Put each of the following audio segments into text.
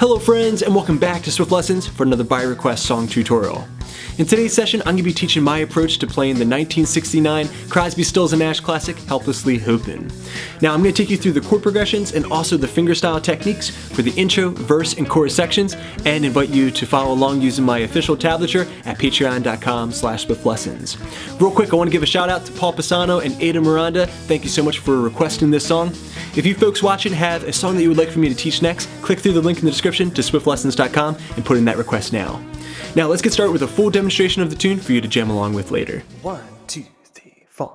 Hello friends, and welcome back to Swift Lessons for another by request song tutorial. In today's session, I'm going to be teaching my approach to playing the 1969 Crosby, Stills, and Nash classic, Helplessly Hoping. Now, I'm going to take you through the chord progressions and also the fingerstyle techniques for the intro, verse, and chorus sections, and invite you to follow along using my official tablature at patreon.com/swiftlessons. Real quick, I want to give a shout out to Paul Pisano and Ada Miranda. Thank you so much for requesting this song. If you folks watching have a song that you would like for me to teach next, click through the link in the description to swiftlessons.com and put in that request now. Now let's get started with a full demonstration of the tune for you to jam along with later. 1, 2, 3, 4.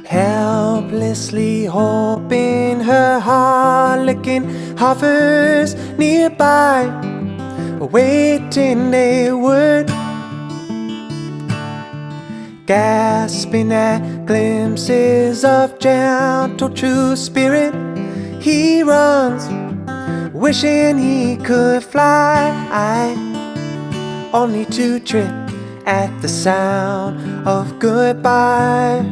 Helplessly hoping her harlequin hovers nearby, awaiting a word, gasping at glimpses of gentle true spirit. He runs, wishing he could fly, only to trip at the sound of goodbye.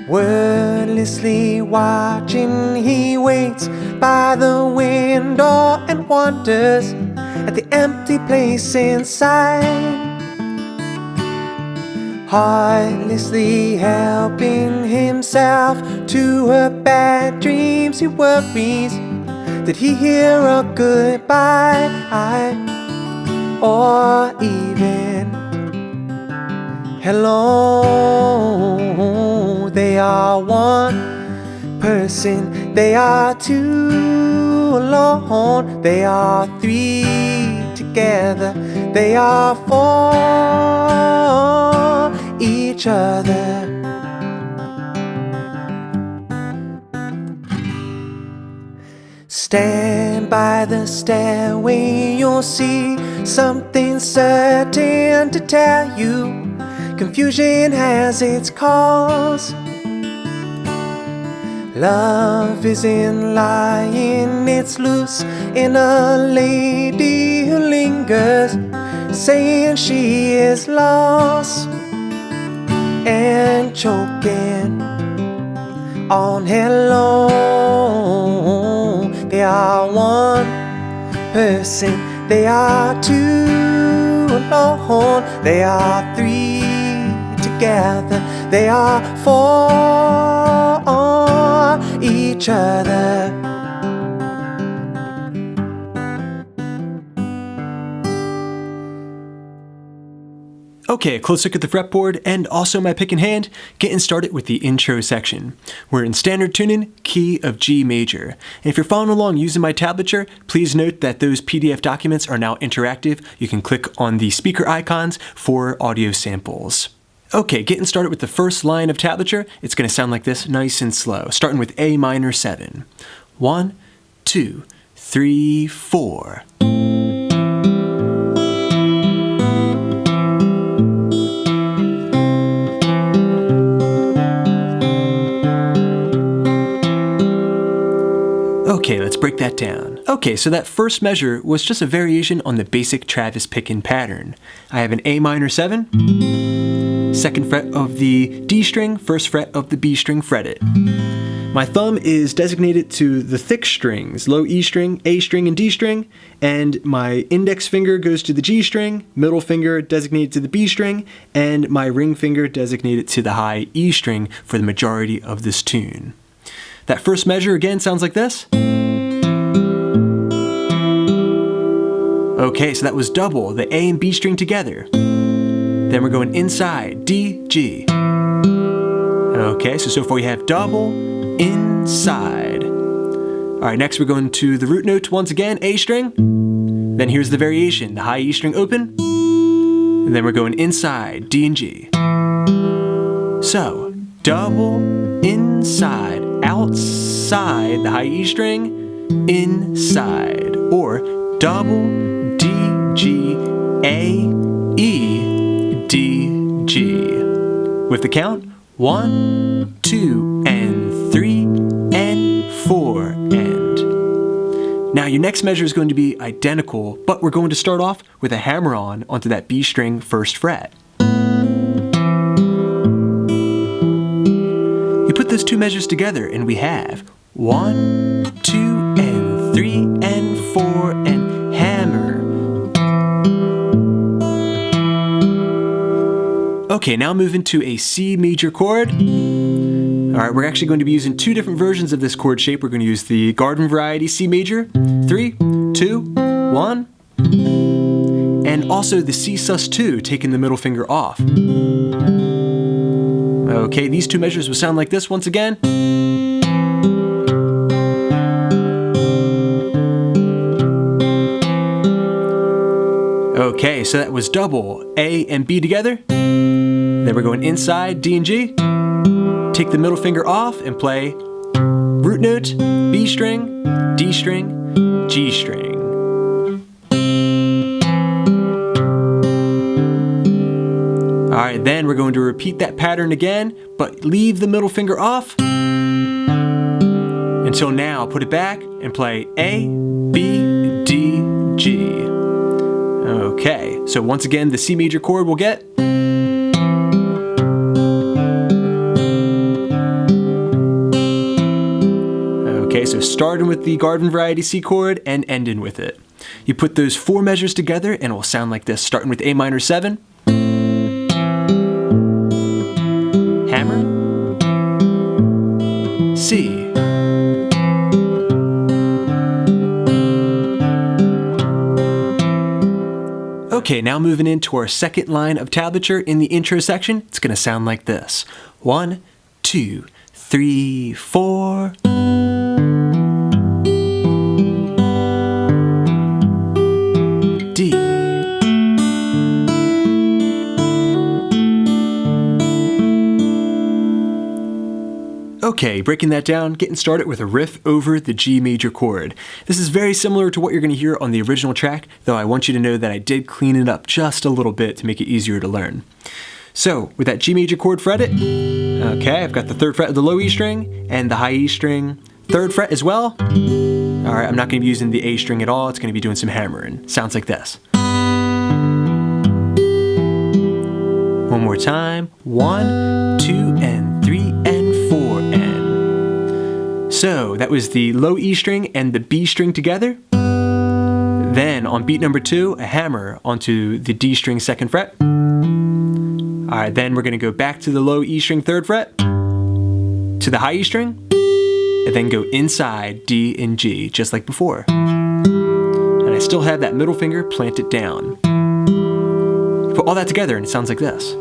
Wordlessly watching, he waits by the window and wonders at the empty place inside, heartlessly helping himself to her bad dreams. He worries, did he hear a goodbye, or even hello? They are one person, they are two alone, they are three together, they are for each other. Stand by the stairway, you'll see something certain to tell you. Confusion has its cause. Love isn't lying, it's loose in a lady who lingers, saying she is lost and choking on hello. They are one person, they are two alone, they are three together, they are for each other. Okay, a close look at the fretboard and also my pick in hand, getting started with the intro section. We're in standard tuning, key of G major. And if you're following along using my tablature, please note that those PDF documents are now interactive. You can click on the speaker icons for audio samples. Okay, getting started with the first line of tablature, it's going to sound like this, nice and slow, starting with A minor 7. 1, 2, 3, 4. Okay, let's break that down. Okay, so that first measure was just a variation on the basic Travis picking pattern. I have an A minor 7, second fret of the D string, first fret of the B string fretted. My thumb is designated to the thick strings, low E string, A string, and D string, and my index finger goes to the G string, middle finger designated to the B string, and my ring finger designated to the high E string for the majority of this tune. That first measure again sounds like this. Okay, so that was double, the A and B string together. Then we're going inside, D, G. Okay, so far we have double, inside. All right, next we're going to the root note once again, A string. Then here's the variation, the high E string open. And then we're going inside, D and G. So, double, inside, outside, the high E string, inside. Or double, D, G, A, E, D, G. With the count, 1, 2, and 3, and 4, and. your next measure is going to be identical, but we're going to start off with a hammer-on onto that B string first fret. You put those two measures together and we have 1, 2, and 3, and 4, and hammer. Okay, now move into a C major chord. Alright, we're actually going to be using two different versions of this chord shape. We're going to use the garden variety C major, 3, 2, 1, and also the C sus2, taking the middle finger off. Okay, these two measures will sound like this once again. Okay, so that was double A and B together. Then we're going inside D and G. Take the middle finger off and play root note, B string, D string, G string. Alright, then we're going to repeat that pattern again, but leave the middle finger off. Until now, put it back and play A, B, D, G. Okay, so once again, the C major chord we'll get. Okay, so starting with the garden variety C chord and ending with it. You put those four measures together and it will sound like this, starting with A minor 7. Hammer. C. Okay, now moving into our second line of tablature in the intro section, it's going to sound like this. 1, 2, 3, 4. D. Okay, breaking that down, getting started with a riff over the G major chord. This is very similar to what you're going to hear on the original track, though I want you to know that I did clean it up just a little bit to make it easier to learn. So, with that G major chord fretted, okay, I've got the 3rd fret of the low E string and the high E string, 3rd fret as well. Alright, I'm not going to be using the A string at all, it's going to be doing some hammering. Sounds like this. One more time. 1, 2, and 3, and 4, and. So, that was the low E string and the B string together. Then, on beat number 2, a hammer onto the D string 2nd fret. Alright, then we're going to go back to the low E string 3rd fret, to the high E string, and then go inside D and G, just like before. And I still have that middle finger planted down. Put all that together and it sounds like this.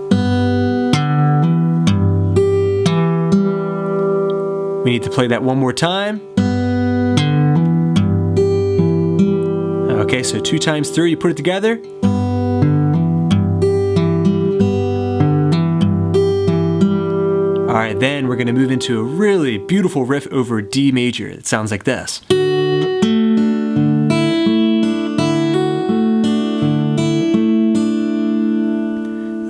We need to play that one more time. Okay, so 2 times 3, you put it together. Alright, then we're going to move into a really beautiful riff over D major. It sounds like this.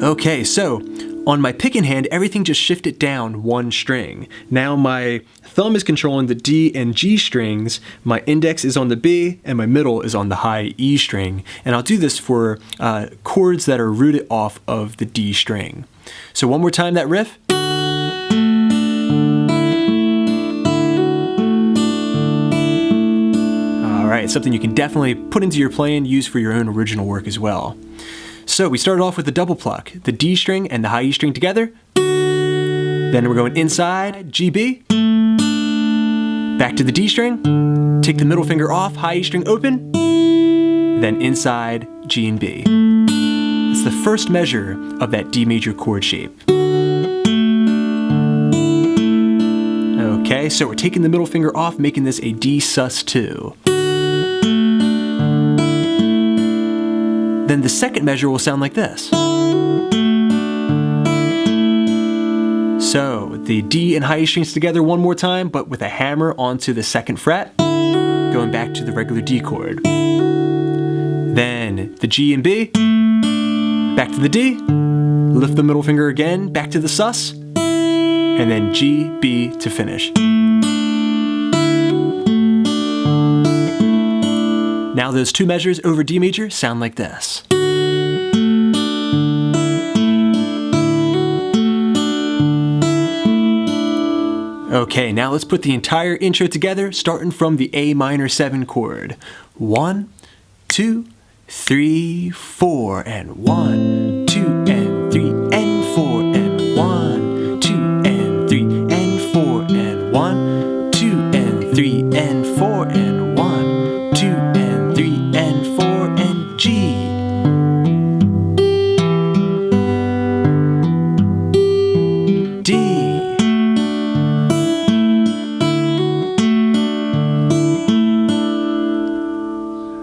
Okay, so on my picking hand, everything just shifted down one string. Now my thumb is controlling the D and G strings, my index is on the B, and my middle is on the high E string. And I'll do this for chords that are rooted off of the D string. So one more time, that riff. Alright, something you can definitely put into your playing, use for your own original work as well. So we started off with the double pluck, the D string and the high E string together. Then we're going inside, G, B. Back to the D string. Take the middle finger off, high E string open. Then inside, G and B. That's the first measure of that D major chord shape. Okay, so we're taking the middle finger off, making this a D sus2. Then the second measure will sound like this. So the D and high E strings together one more time, but with a hammer onto the 2nd fret, going back to the regular D chord. Then the G and B, back to the D, lift the middle finger again, back to the sus, and then G, B to finish. Now those two measures over D major sound like this. Okay, now let's put the entire intro together, starting from the A minor 7 chord. 1, 2, 3, 4, and 1, 2, and 3, and 4, and 1, 2, and 3, and 4, and 1, 2, and 3, and 4, and 1, 2, and 3, and 4, and G. D.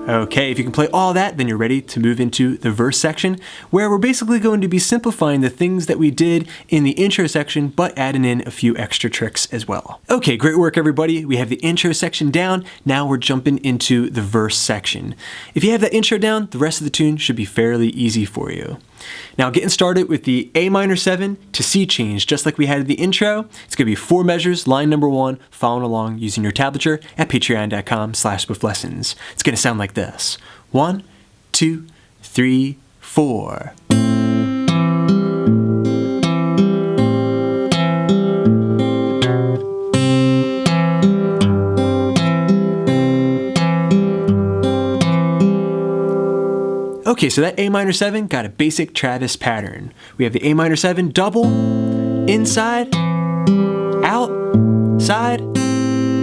Okay, if you can play all that, then you're ready to move into the verse section, where we're basically going to be simplifying the things that we did in the intro section, but adding in a few extra tricks as well. Okay, great work everybody. We have the intro section down. Now we're jumping into the verse section. If you have that intro down, the rest of the tune should be fairly easy for you. Now getting started with the A minor 7 to C change, just like we had in the intro, it's going to be 4 measures, line number 1, following along using your tablature at patreon.com/swiftLessons. It's going to sound like this. 1, 2, 3, 4. Okay, so that A minor 7 got a basic Travis pattern. We have the A minor 7 double, inside, out, side,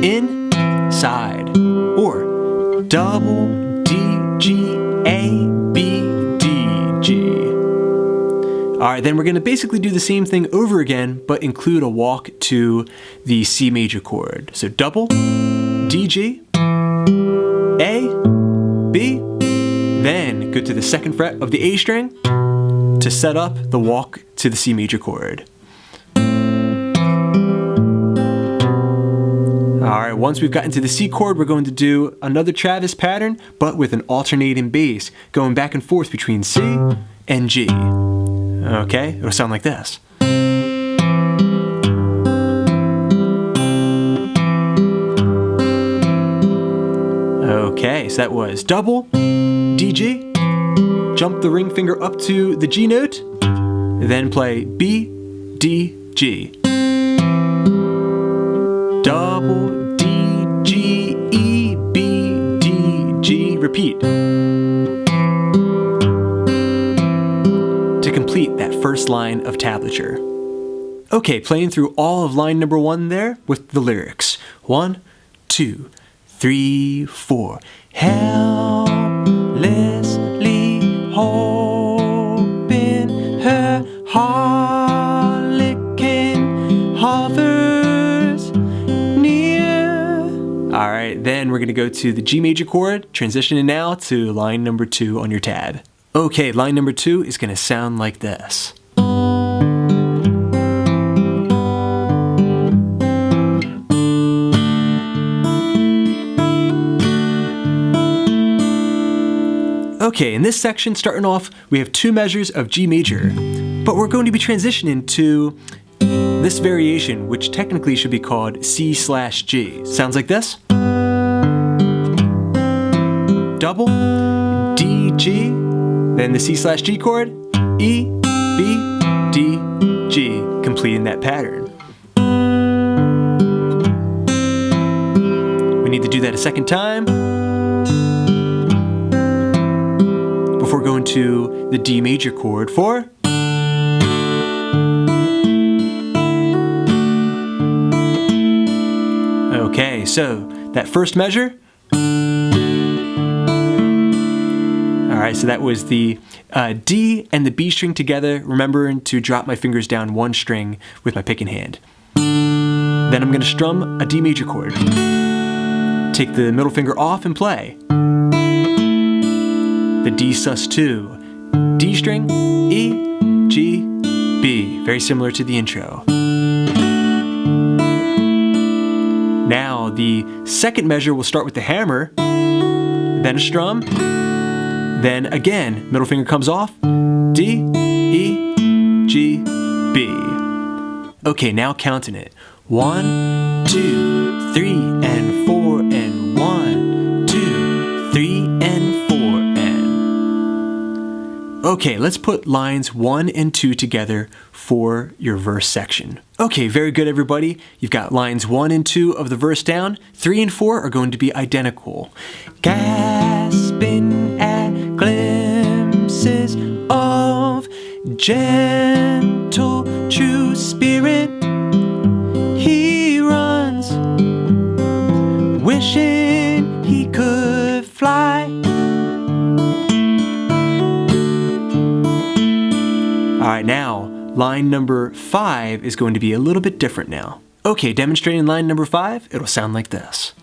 inside, or double D, G, A, B, D, G. Alright, then we're going to basically do the same thing over again, but include a walk to the C major chord. So double, D, G, A, B, then go to the 2nd fret of the A string to set up the walk to the C major chord. Alright, once we've gotten to the C chord, we're going to do another Travis pattern, but with an alternating bass, going back and forth between C and G. Okay, it'll sound like this. Okay, so that was double, D, G, jump the ring finger up to the G note, then play B, D, G. Double, D, G, E, B, D, G, repeat. To complete that first line of tablature. Okay, playing through all of line number 1 there with the lyrics. 1, 2, 3, 4. Helplessly hoping her harlequin hovers near. Alright, then we're going to go to the G major chord, transitioning now to line number 2 on your tab. Okay, line number 2 is going to sound like this. Okay, in this section, starting off, we have 2 measures of G major, but we're going to be transitioning to this variation, which technically should be called C/G. Sounds like this. Double, D, G, then the C/G chord, E, B, D, G, completing that pattern. We need to do that a second time before going to the D major chord for okay, so that first measure. Alright, so that was the D and the B string together, remembering to drop my fingers down 1 string with my picking hand. Then I'm going to strum a D major chord. Take the middle finger off and play. The D sus2, D string, E, G, B, very similar to the intro. Now the second measure will start with the hammer, then a strum, then again, middle finger comes off, D, E, G, B. Okay, now counting it. 1, 2, 3, and 4, and 1, 2, 3, and Okay, let's put lines 1 and 2 together for your verse section. Okay, very good everybody. You've got lines 1 and 2 of the verse down. 3 and 4 are going to be identical. Gasping at glimpses of gentle true spirit, he runs, wishing he could fly. Alright, now, line number 5 is going to be a little bit different now. Okay, demonstrating line number 5, it'll sound like this.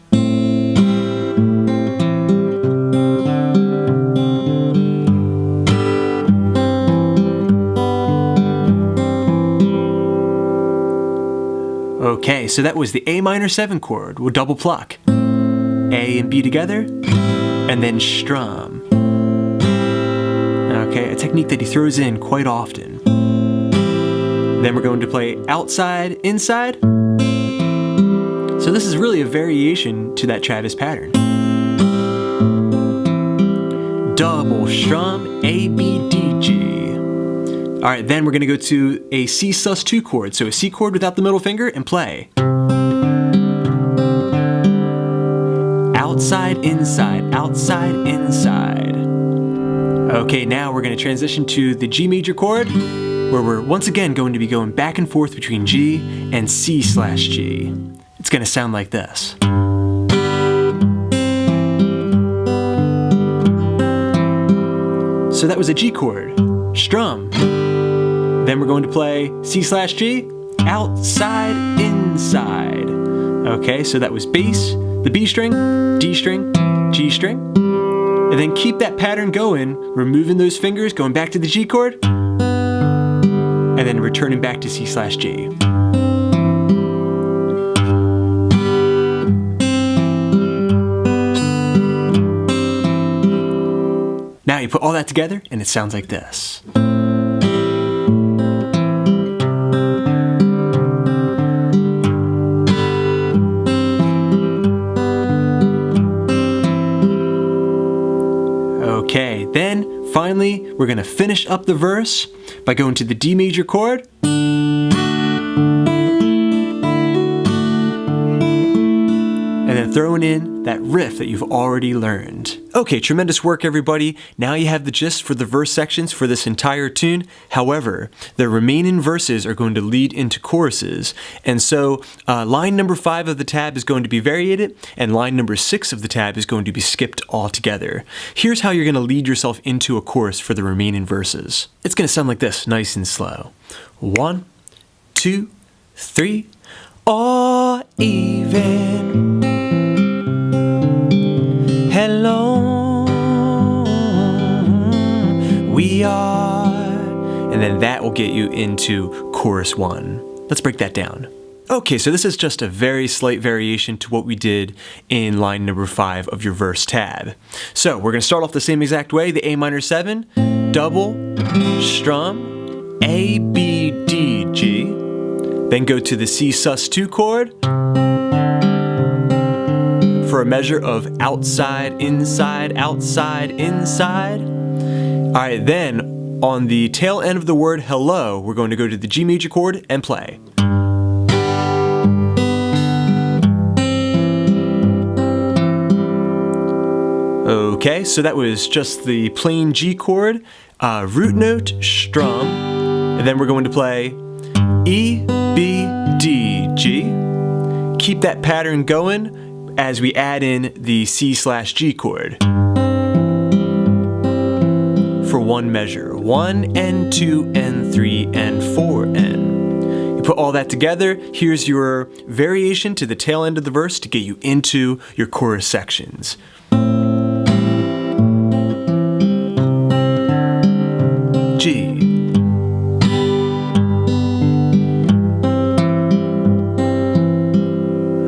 Okay, so that was the A minor 7 chord. We'll double pluck. A and B together, and then strum. Okay, a technique that he throws in quite often. Then we're going to play outside, inside. So this is really a variation to that Travis pattern. Double strum, A, B, D, G. Alright, then we're going to go to a C sus2 chord. So a C chord without the middle finger and play. Outside, inside, outside, inside. Okay, now we're going to transition to the G major chord, where we're once again going to be going back and forth between G and C/G. It's going to sound like this. So that was a G chord, strum. Then we're going to play C/G, outside, inside. Okay, so that was bass, the B string, D string, G string. And then keep that pattern going, removing those fingers, going back to the G chord, and then returning back to C/G. Now you put all that together, and it sounds like this. Okay, then finally, we're going to finish up the verse by going to the D major chord. And then throwing in that riff that you've already learned. Okay, tremendous work everybody. Now you have the gist for the verse sections for this entire tune. However, the remaining verses are going to lead into choruses. And so line number 5 of the tab is going to be variated, and line number 6 of the tab is going to be skipped altogether. Here's how you're going to lead yourself into a chorus for the remaining verses. It's going to sound like this, nice and slow. 1, 2, 3, or even. Hello, we are. And then that will get you into chorus 1. Let's break that down. Okay, so this is just a very slight variation to what we did in line number 5 of your verse tab. So we're going to start off the same exact way, the A minor 7, double, strum, A, B, D, G, then go to the C sus2 chord, for a measure of outside, inside, outside, inside. Alright, then on the tail end of the word hello, we're going to go to the G major chord and play. Okay, so that was just the plain G chord, root note, strum, and then we're going to play E, B, D, G. Keep that pattern going as we add in the C/G chord for one measure, 1 and 2 and 3 and 4 and. You put all that together, here's your variation to the tail end of the verse to get you into your chorus sections. G.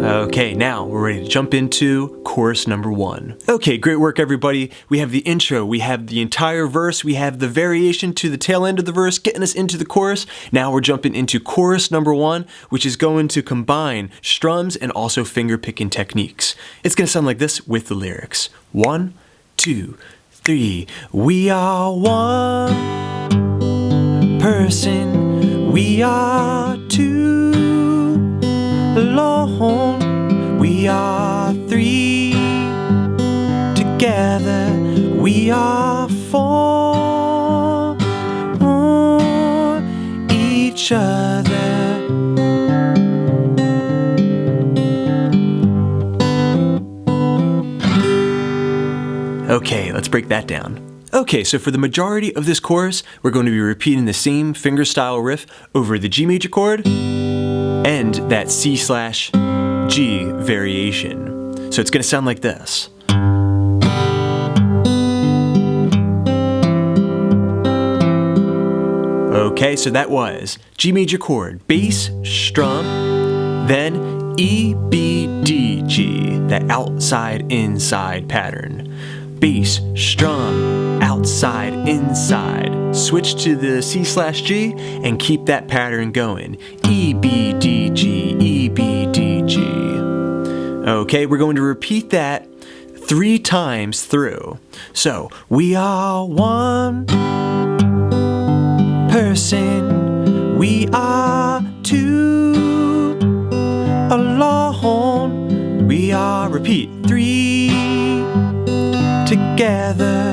Okay, now we're ready to jump into chorus number 1. Okay, great work everybody. We have the intro, we have the entire verse, we have the variation to the tail end of the verse, getting us into the chorus. Now we're jumping into chorus number 1, which is going to combine strums and also finger picking techniques. It's going to sound like this with the lyrics. 1, 2, 3. We are one person. We are two alone. We are 3 together. We are 4 each other. Okay, let's break that down. Okay, so for the majority of this chorus, we're going to be repeating the same fingerstyle riff over the G major chord and that C/G variation. So it's going to sound like this. Okay, so that was G major chord, bass, strum, then E, B, D, G, that outside-inside pattern. Bass, strum, outside, inside. Switch to the C/G and keep that pattern going. E, B, D, G, E, B, D, G. Okay, we're going to repeat that 3 times through. So, we are one person. We are two alone. We are, repeat, 3 together.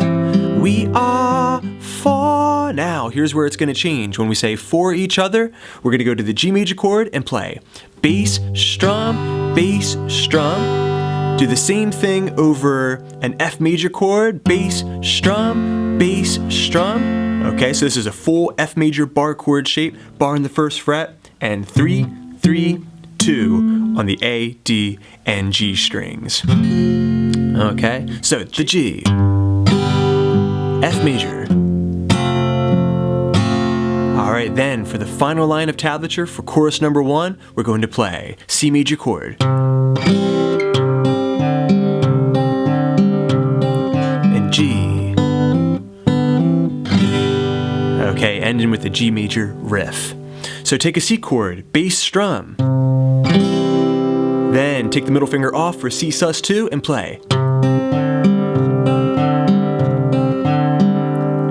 We are 4. Now, here's where it's going to change. When we say for each other, we're going to go to the G major chord and play bass, strum, bass, strum. Do the same thing over an F major chord, bass, strum, bass, strum. Okay, so this is a full F major bar chord shape, bar in the first fret, and 3, 3, 2 on the A, D, and G strings. Okay, so the G, F major. Alright, then for the final line of tablature for chorus number 1, we're going to play C major chord. And G. Okay, ending with the G major riff. So take a C chord, bass strum. Then take the middle finger off for C sus2 and play.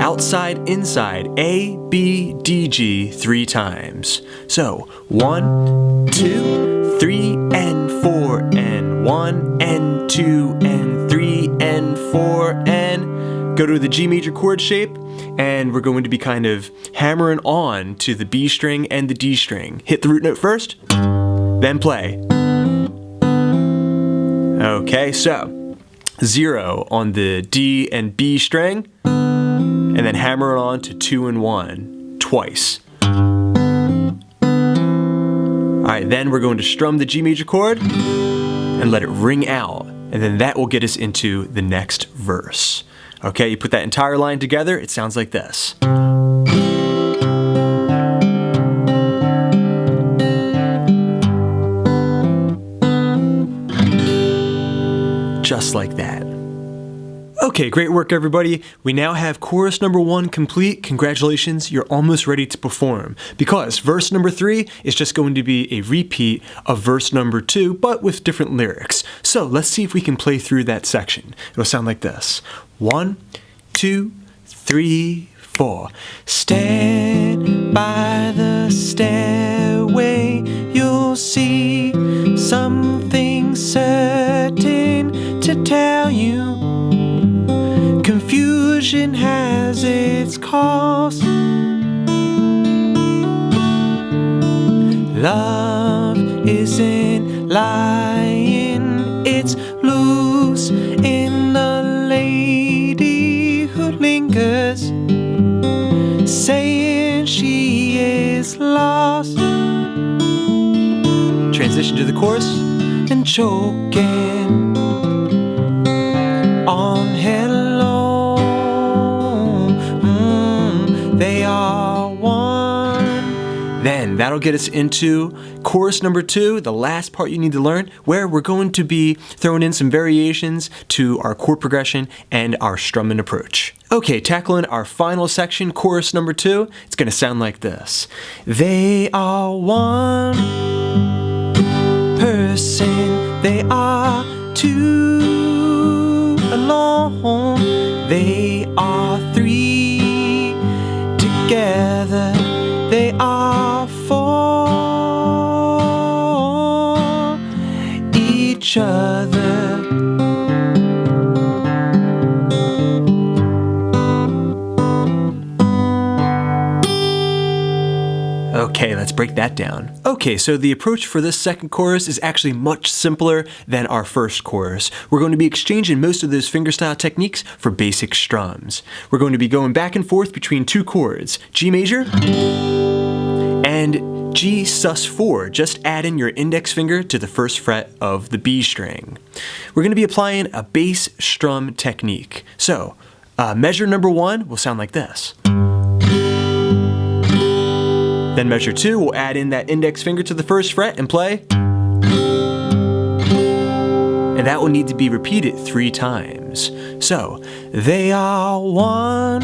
Outside, inside, A, B, D, G 3 times. So 1, 2, 3, and 4, and 1, and 2, and 3, and 4, and go to the G major chord shape, and we're going to be kind of hammering on to the B string and the D string. Hit the root note first, then play. Okay, so 0 on the D and B string, and then hammer it on to 2 and 1 twice. Alright, then we're going to strum the G major chord and let it ring out, and then that will get us into the next verse. Okay, you put that entire line together, it sounds like this. Just like that. Okay, great work everybody. We now have chorus number 1 complete. Congratulations, you're almost ready to perform. Because verse number 3 is just going to be a repeat of verse number 2, but with different lyrics. So let's see if we can play through that section. It'll sound like this. 1, 2, 3, 4. Stand by the stairway, you'll see something certain to tell you. Confusion has its cost. Love isn't lying, it's loose in the lady who lingers, saying she is lost. Transition to the chorus and choking on hello. They are one. Then that'll get us into chorus number 2, the last part you need to learn, where we're going to be throwing in some variations to our chord progression and our strumming approach. Okay, tackling our final section, chorus number 2, it's going to sound like this. They are one person, they are two alone, they each other. Okay, let's break that down. Okay, so the approach for this second chorus is actually much simpler than our first chorus. We're going to be exchanging most of those fingerstyle techniques for basic strums. We're going to be going back and forth between two chords, G major and G sus4. Just add in your index finger to the first fret of the B string. We're going to be applying a bass strum technique. So, measure number 1 will sound like this. Then measure 2, we'll add in that index finger to the first fret and play. And that will need to be repeated 3 times. So, they are one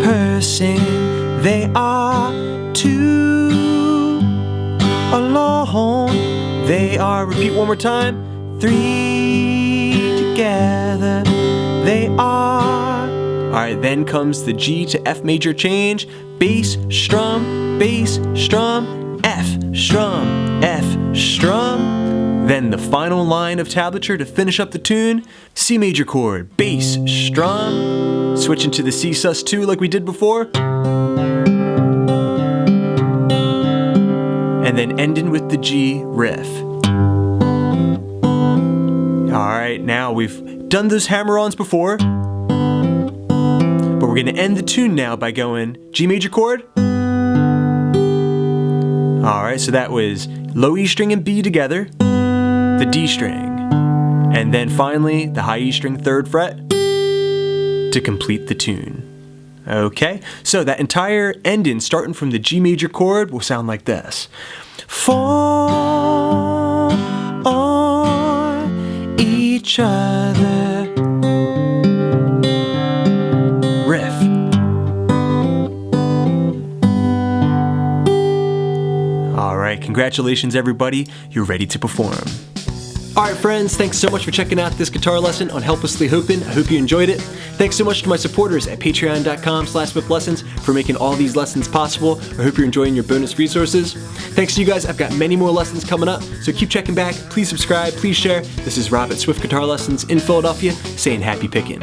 person, they are two alone, they are, repeat one more time, 3 together, they are. Alright, then comes the G to F major change, bass, strum, F, strum, F, strum. Then the final line of tablature to finish up the tune, C major chord, bass, strum, switch into the C sus2 like we did before, and then ending with the G riff. Alright, now we've done those hammer-ons before, but we're going to end the tune now by going G major chord. Alright, so that was low E string and B together, the D string, and then finally the high E string 3rd fret to complete the tune. Okay, so that entire ending starting from the G major chord will sound like this. Fall on each other. Riff. Alright, congratulations everybody, you're ready to perform. Alright friends, thanks so much for checking out this guitar lesson on Helplessly Hoping. I hope you enjoyed it. Thanks so much to my supporters at patreon.com/swiftlessons for making all these lessons possible. I hope you're enjoying your bonus resources. Thanks to you guys, I've got many more lessons coming up, so keep checking back, please subscribe, please share. This is Rob at Swift Guitar Lessons in Philadelphia, saying happy picking.